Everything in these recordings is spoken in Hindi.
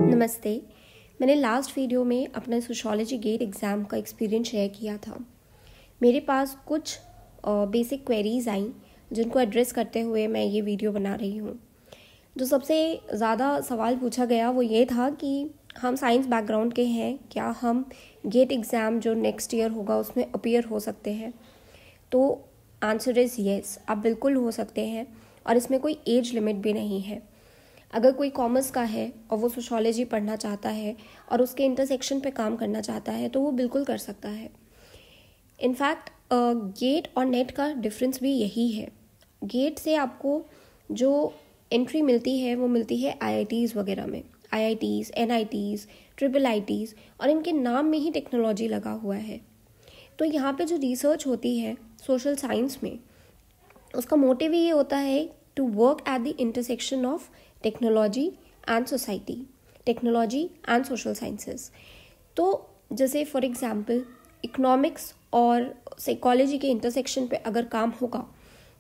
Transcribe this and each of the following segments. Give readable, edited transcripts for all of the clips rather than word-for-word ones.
नमस्ते। मैंने लास्ट वीडियो में अपना सोशियोलॉजी गेट एग्ज़ाम का एक्सपीरियंस शेयर किया था। मेरे पास कुछ बेसिक क्वेरीज़ आई जिनको एड्रेस करते हुए मैं ये वीडियो बना रही हूँ। जो सबसे ज़्यादा सवाल पूछा गया वो ये था कि हम साइंस बैकग्राउंड के हैं, क्या हम गेट एग्ज़ाम जो नेक्स्ट ईयर होगा उसमें अपीयर हो सकते हैं। तो आंसर इज़ येस, आप बिल्कुल हो सकते हैं और इसमें कोई एज लिमिट भी नहीं है। अगर कोई कॉमर्स का है और वो सोशियोलॉजी पढ़ना चाहता है और उसके इंटरसेक्शन पे काम करना चाहता है तो वो बिल्कुल कर सकता है। इनफैक्ट गेट और नेट का डिफरेंस भी यही है। गेट से आपको जो एंट्री मिलती है वो मिलती है IITs वगैरह में, IITs, NITs, IIITs, और इनके नाम में ही टेक्नोलॉजी लगा हुआ है। तो यहाँ पे जो रिसर्च होती है सोशल साइंस में, उसका मोटिव ये होता है to work at the intersection of technology and society, technology and social sciences. तो जैसे फॉर एग्जांपल इकोनॉमिक्स और साइकोलॉजी के इंटरसेक्शन पे अगर काम होगा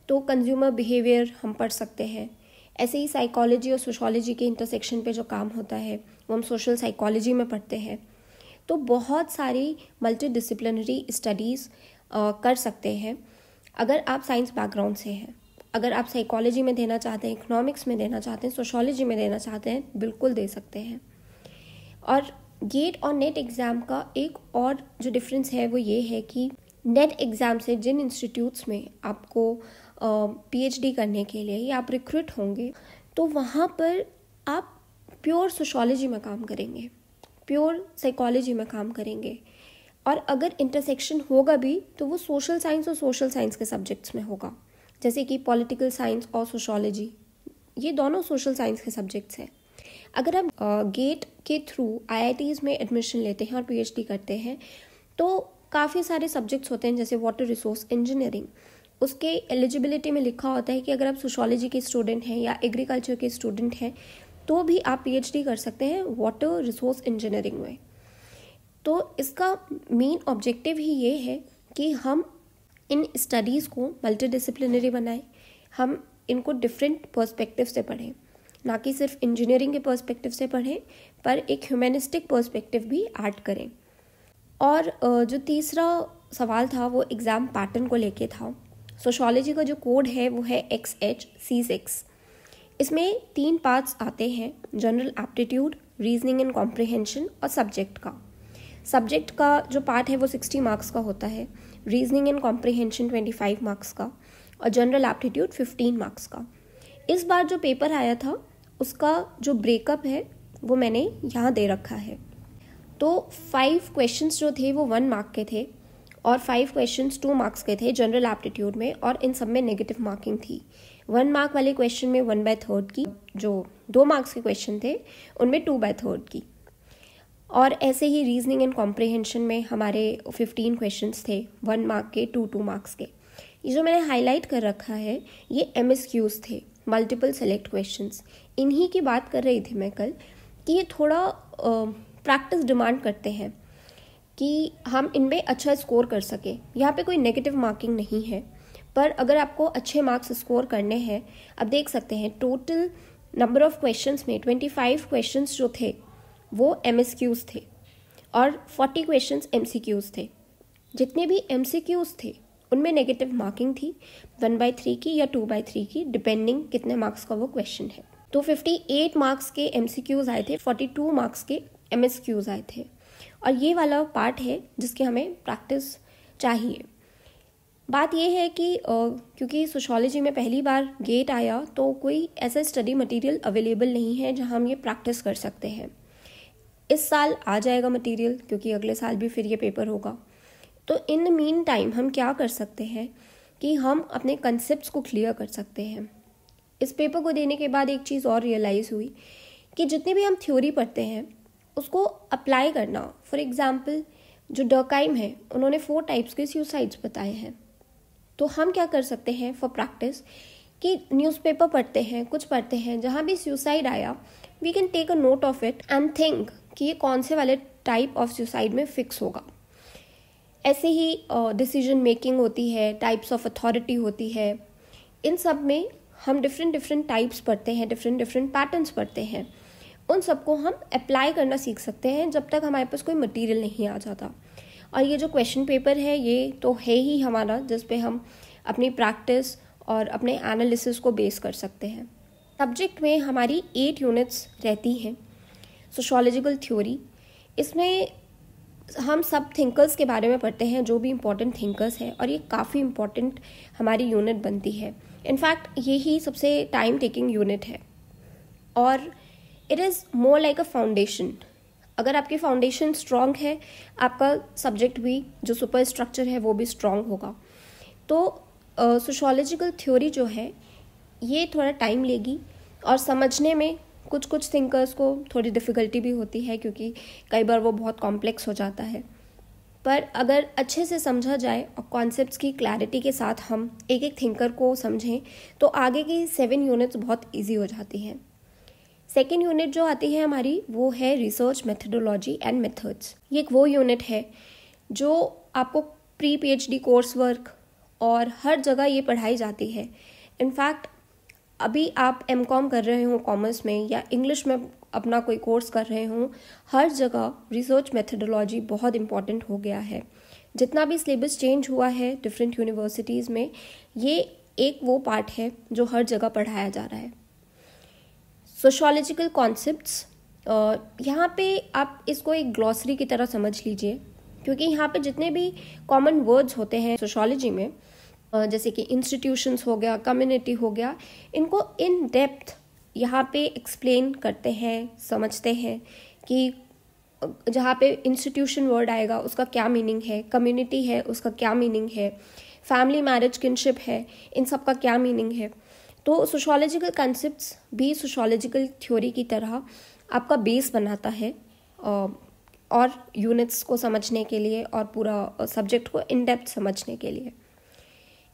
तो कंज्यूमर बिहेवियर हम पढ़ सकते हैं। ऐसे ही साइकोलॉजी और सोशोलॉजी के इंटरसेक्शन पे जो काम होता है वो हम सोशल साइकोलॉजी में पढ़ते हैं। तो बहुत सारी मल्टीडिसिप्लिनरी स्टडीज़ कर सकते हैं अगर आप साइंस बैकग्राउंड से हैं। अगर आप साइकोलॉजी में देना चाहते हैं, इकोनॉमिक्स में देना चाहते हैं, सोशोलॉजी में देना चाहते हैं, बिल्कुल दे सकते हैं। और गेट और नेट एग्ज़ाम का एक और जो डिफरेंस है वो ये है कि नेट एग्ज़ाम से जिन इंस्टीट्यूट्स में आपको PhD करने के लिए या आप रिक्रूट होंगे तो वहाँ पर आप प्योर सोशोलॉजी में काम करेंगे, प्योर साइकोलॉजी में काम करेंगे। और अगर इंटरसेक्शन होगा भी तो वो सोशल साइंस और सोशल साइंस के सब्जेक्ट्स में होगा, जैसे कि पॉलिटिकल साइंस और सोशोलॉजी, ये दोनों सोशल साइंस के सब्जेक्ट्स हैं। अगर आप गेट के थ्रू IITs में एडमिशन लेते हैं और PhD करते हैं तो काफ़ी सारे सब्जेक्ट्स होते हैं, जैसे वाटर रिसोर्स इंजीनियरिंग, उसके एलिजिबिलिटी में लिखा होता है कि अगर आप सोशोलॉजी के स्टूडेंट हैं या एग्रीकल्चर के स्टूडेंट हैं तो भी आप PhD कर सकते हैं वाटर रिसोर्स इंजीनियरिंग में। तो इसका मेन ऑब्जेक्टिव ही ये है कि हम इन स्टडीज़ को मल्टीडिसिप्लिनरी बनाएं, हम इनको डिफरेंट पर्सपेक्टिव से पढ़ें, ना कि सिर्फ इंजीनियरिंग के पर्सपेक्टिव से पढ़ें पर एक ह्यूमैनिस्टिक पर्सपेक्टिव भी ऐड करें। और जो तीसरा सवाल था वो एग्ज़ाम पैटर्न को लेके था। सोशोलॉजी का जो कोड है वो है XHC6। इसमें 3 पार्ट्स आते हैं, general aptitude, reasoning and comprehension और सब्जेक्ट का। सब्जेक्ट का जो पार्ट है वो 60 मार्क्स का होता है, रीजनिंग एंड कॉम्प्रिहेंशन 25 मार्क्स का और जनरल एप्टीट्यूड 15 मार्क्स का। इस बार जो पेपर आया था उसका जो ब्रेकअप है वो मैंने यहाँ दे रखा है। तो 5 क्वेश्चंस जो थे वो 1 मार्क के थे और 5 क्वेश्चंस 2 मार्क्स के थे जनरल एप्टीट्यूड में, और इन सब में नेगेटिव मार्किंग थी। 1 मार्क वाले क्वेश्चन में 1/3 की, जो 2 मार्क्स के क्वेश्चन थे उनमें 2/3 की। और ऐसे ही रीजनिंग एंड कॉम्प्रिहेंशन में हमारे 15 क्वेश्चंस थे 1 मार्क के, 2 मार्क्स के। ये जो मैंने हाईलाइट कर रखा है ये MSQs थे, मल्टीपल सेलेक्ट क्वेश्चंस। इन्हीं की बात कर रही थी मैं कल कि ये थोड़ा प्रैक्टिस डिमांड करते हैं कि हम इनमें अच्छा स्कोर कर सकें। यहाँ पे कोई नेगेटिव मार्किंग नहीं है, पर अगर आपको अच्छे मार्क्स स्कोर करने हैं, अब देख सकते हैं टोटल नंबर ऑफ क्वेश्चंस में 25 क्वेश्चंस जो थे वो MSQs थे और 40 क्वेश्चंस MCQs थे। जितने भी MCQs थे उनमें नेगेटिव मार्किंग थी 1/3 की या 2/3 की, डिपेंडिंग कितने मार्क्स का वो क्वेश्चन है। तो 58 मार्क्स के MCQs आए थे, 42 मार्क्स के MSQs आए थे। और ये वाला पार्ट है जिसकी हमें प्रैक्टिस चाहिए। बात यह है कि क्योंकि सोशोलॉजी में पहली बार गेट आया तो कोई ऐसा स्टडी मटेरियल अवेलेबल नहीं है जहां हम ये प्रैक्टिस कर सकते हैं। इस साल आ जाएगा मटेरियल क्योंकि अगले साल भी फिर ये पेपर होगा। तो इन मीन टाइम हम क्या कर सकते हैं कि हम अपने कंसेप्ट्स को क्लियर कर सकते हैं। इस पेपर को देने के बाद एक चीज़ और रियलाइज़ हुई कि जितनी भी हम थ्योरी पढ़ते हैं उसको अप्लाई करना। फॉर एग्जाम्पल जो डर्काइम है उन्होंने 4 टाइप्स के सुसाइड्स बताए हैं। तो हम क्या कर सकते हैं फॉर प्रैक्टिस कि न्यूज़पेपर पढ़ते हैं, कुछ पढ़ते हैं, जहाँ भी सुसाइड आया we can take a note of it and think कि ये कौन से वाले टाइप ऑफ सुसाइड में फिक्स होगा। ऐसे ही डिसीजन मेकिंग होती है, टाइप्स ऑफ अथॉरिटी होती है, इन सब में हम डिफरेंट टाइप्स पढ़ते हैं, डिफरेंट पैटर्न्स पढ़ते हैं उन सबको हम अप्लाई करना सीख सकते हैं जब तक हमारे पास कोई मटेरियल नहीं आ जाता। और ये जो क्वेश्चन पेपर है ये तो है ही हमारा, जिस पे हम अपनी प्रैक्टिस और अपने एनालिसिस को बेस कर सकते हैं। सब्जेक्ट में हमारी 8 यूनिट्स रहती हैं। सोशियोलॉजिकल थ्योरी, इसमें हम सब थिंकर्स के बारे में पढ़ते हैं, जो भी इम्पोर्टेंट थिंकर्स हैं, और ये काफ़ी इम्पोर्टेंट हमारी यूनिट बनती है। इनफैक्ट ये ही सबसे टाइम टेकिंग यूनिट है और it is more like a foundation. अगर आपकी फाउंडेशन स्ट्रॉन्ग है, आपका सब्जेक्ट भी जो सुपर स्ट्रक्चर है वो भी स्ट्रॉन्ग होगा। तो सोशियोलॉजिकल थ्योरी जो है ये थोड़ा टाइम लेगी और समझने में कुछ थिंकर्स को थोड़ी डिफ़िकल्टी भी होती है, क्योंकि कई बार वो बहुत कॉम्प्लेक्स हो जाता है। पर अगर अच्छे से समझा जाए और कॉन्सेप्ट्स की क्लैरिटी के साथ हम एक एक थिंकर को समझें तो आगे की 7 यूनिट्स बहुत ईजी हो जाती हैं। सेकेंड यूनिट जो आती है हमारी वो है रिसर्च मेथडोलॉजी एंड मेथड्स। ये एक वो यूनिट है जो आपको प्री PhD कोर्स वर्क और हर जगह ये पढ़ाई जाती है। इनफैक्ट अभी आप MCOM कर रहे हो कॉमर्स में या इंग्लिश में अपना कोई कोर्स कर रहे हो, हर जगह रिसर्च मेथडोलॉजी बहुत इंपॉर्टेंट हो गया है। जितना भी सिलेबस चेंज हुआ है डिफरेंट यूनिवर्सिटीज़ में, ये एक वो पार्ट है जो हर जगह पढ़ाया जा रहा है। सोशियोलॉजिकल कॉन्सेप्ट्स, यहाँ पे आप इसको एक ग्लॉसरी की तरह समझ लीजिए, क्योंकि यहाँ पे जितने भी कॉमन वर्ड्स होते हैं सोशियोलॉजी में, जैसे कि इंस्टीट्यूशंस हो गया, कम्युनिटी हो गया, इनको इन डेप्थ यहाँ पे एक्सप्लेन करते हैं, समझते हैं कि जहाँ पे इंस्टीट्यूशन वर्ड आएगा उसका क्या मीनिंग है, कम्युनिटी है उसका क्या मीनिंग है, फैमिली मैरिज किनशिप है, इन सब का क्या मीनिंग है। तो सोशियोलॉजिकल कॉन्सेप्ट्स भी सोशियोलॉजिकल थ्योरी की तरह आपका बेस बनाता है और यूनिट्स को समझने के लिए और पूरा सब्जेक्ट को इन डेप्थ समझने के लिए।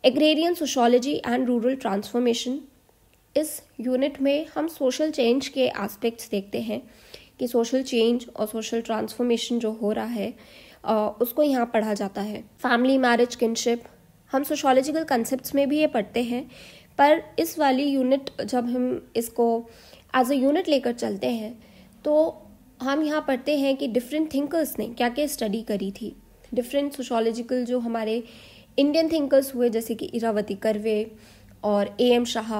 Agrarian sociology and rural transformation, इस यूनिट में हम सोशल चेंज के एस्पेक्ट्स देखते हैं कि सोशल चेंज और सोशल ट्रांसफॉर्मेशन जो हो रहा है उसको यहाँ पढ़ा जाता है। फैमिली मैरिज किनशिप, हम सोशियोलॉजिकल कंसेप्ट्स में भी ये पढ़ते हैं, पर इस वाली यूनिट जब हम इसको एज अ यूनिट लेकर चलते हैं तो हम यहाँ पढ़ते हैं कि डिफरेंट थिंकर्स ने क्या क्या स्टडी करी थी। डिफरेंट सोशियोलॉजिकल जो हमारे इंडियन थिंकर्स हुए, जैसे कि इरावती कर्वे और AM शाह,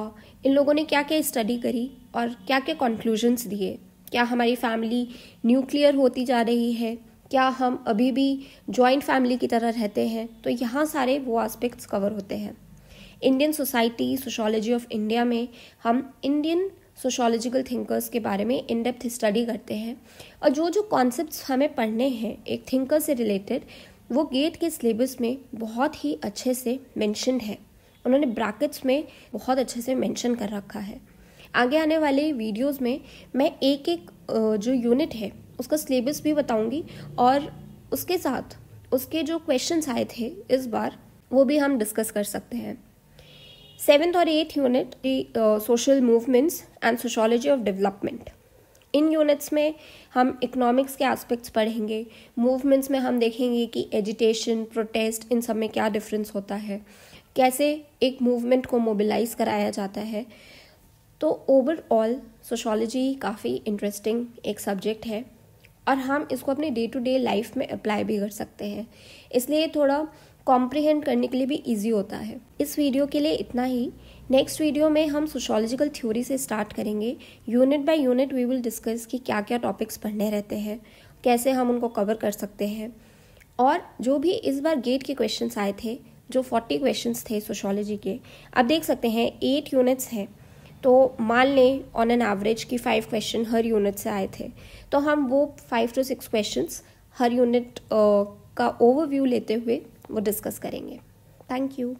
इन लोगों ने क्या क्या स्टडी करी और क्या क्या कंक्लूजन्स दिए। क्या हमारी फैमिली न्यूक्लियर होती जा रही है, क्या हम अभी भी जॉइंट फैमिली की तरह रहते हैं, तो यहाँ सारे वो एस्पेक्ट्स कवर होते हैं। Indian society sociology of India में हम इंडियन सोशियोलॉजिकल थिंकर्स के बारे में इन डेप्थ स्टडी करते हैं और जो जो कॉन्सेप्ट्स हमें पढ़ने हैं एक थिंकर से रिलेटेड, वो गेट के सिलेबस में बहुत ही अच्छे से मेंशन्ड है। उन्होंने ब्रैकेट्स में बहुत अच्छे से मेंशन कर रखा है। आगे आने वाले वीडियोस में मैं एक एक जो यूनिट है उसका सिलेबस भी बताऊंगी और उसके साथ उसके जो क्वेश्चंस आए थे इस बार वो भी हम डिस्कस कर सकते हैं। 7th और 8th unit social movements and sociology of development. In units में हम इकोनॉमिक्स के एस्पेक्ट्स पढ़ेंगे। मूवमेंट्स में हम देखेंगे कि एजिटेशन, प्रोटेस्ट, इन सब में क्या डिफरेंस होता है, कैसे एक मूवमेंट को मोबिलाइज कराया जाता है। तो ओवरऑल सोशियोलॉजी काफ़ी इंटरेस्टिंग एक सब्जेक्ट है और हम इसको अपने डे टू डे लाइफ में अप्लाई भी कर सकते हैं, इसलिए थोड़ा कॉम्प्रिहेंड करने के लिए भी इजी होता है। इस वीडियो के लिए इतना ही। नेक्स्ट वीडियो में हम सोशियोलॉजिकल थ्योरी से स्टार्ट करेंगे। Unit by unit we will discuss कि क्या क्या टॉपिक्स पढ़ने रहते हैं, कैसे हम उनको कवर कर सकते हैं। और जो भी इस बार गेट के क्वेश्चंस आए थे, जो 40 क्वेश्चंस थे सोशियोलॉजी के, आप देख सकते हैं 8 यूनिट्स हैं, तो मान लें ऑन एन एवरेज कि 5 क्वेश्चन हर यूनिट से आए थे, तो हम वो 5 to 6 क्वेश्चंस हर यूनिट का ओवरव्यू लेते हुए वो डिस्कस करेंगे। Thank you.